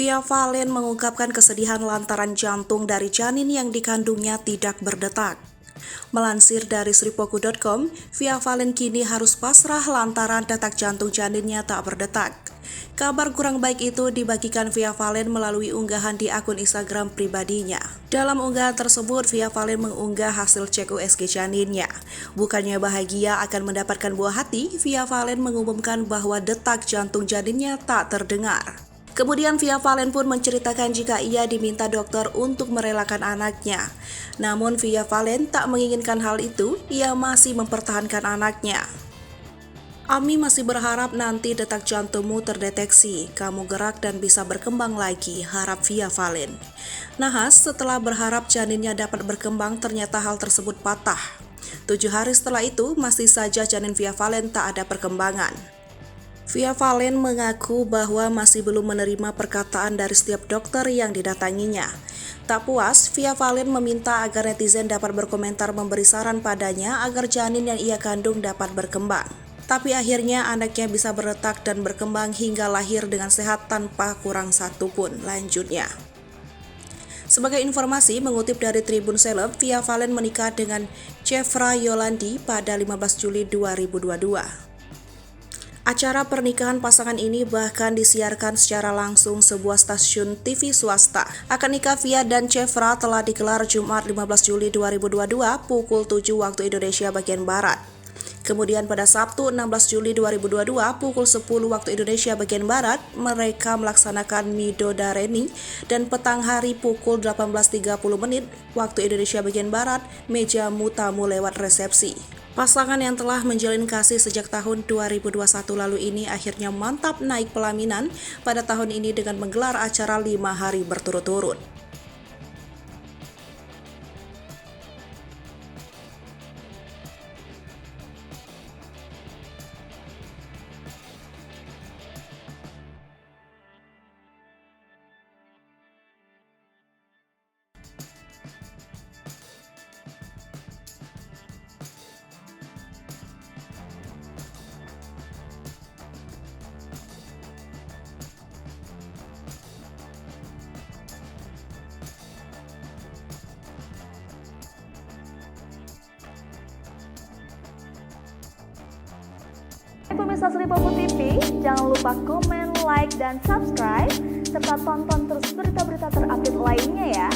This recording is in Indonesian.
Via Valen mengungkapkan kesedihan lantaran jantung dari janin yang dikandungnya tidak berdetak. Melansir dari sripoku.com, Via Valen kini harus pasrah lantaran detak jantung janinnya tak berdetak. Kabar kurang baik itu dibagikan Via Valen melalui unggahan di akun Instagram pribadinya. Dalam unggahan tersebut, Via Valen mengunggah hasil cek USG janinnya. Bukannya bahagia akan mendapatkan buah hati, Via Valen mengumumkan bahwa detak jantung janinnya tak terdengar. Kemudian Via Valen pun menceritakan jika ia diminta dokter untuk merelakan anaknya. Namun Via Valen tak menginginkan hal itu, ia masih mempertahankan anaknya. Ami masih berharap nanti detak jantungmu terdeteksi, kamu gerak dan bisa berkembang lagi, harap Via Valen. Nahas, setelah berharap janinnya dapat berkembang, ternyata hal tersebut patah. 7 hari setelah itu, masih saja janin Via Valen tak ada perkembangan. Via Valen mengaku bahwa masih belum menerima perkataan dari setiap dokter yang didatanginya. Tak puas, Via Valen meminta agar netizen dapat berkomentar memberi saran padanya agar janin yang ia kandung dapat berkembang. Tapi akhirnya anaknya bisa berdetak dan berkembang hingga lahir dengan sehat tanpa kurang satu pun, lanjutnya. Sebagai informasi, mengutip dari Tribun Seleb, Via Valen menikah dengan Chevra Yolandi pada 15 Juli 2022. Acara pernikahan pasangan ini bahkan disiarkan secara langsung sebuah stasiun TV swasta. Akad nikah Via dan Chevra telah digelar Jumat 15 Juli 2022 pukul 7 waktu Indonesia bagian Barat. Kemudian pada Sabtu 16 Juli 2022 pukul 10 waktu Indonesia bagian Barat, mereka melaksanakan midodareni dan petang hari pukul 18.30 waktu Indonesia bagian Barat, mejamu tamu lewat resepsi. Pasangan yang telah menjalin kasih sejak tahun 2021 lalu ini akhirnya mantap naik pelaminan pada tahun ini dengan menggelar acara 5 hari berturut-turut. Pemirsa Sripoku TV, jangan lupa komen, like, dan subscribe, serta tonton terus berita-berita terupdate lainnya ya.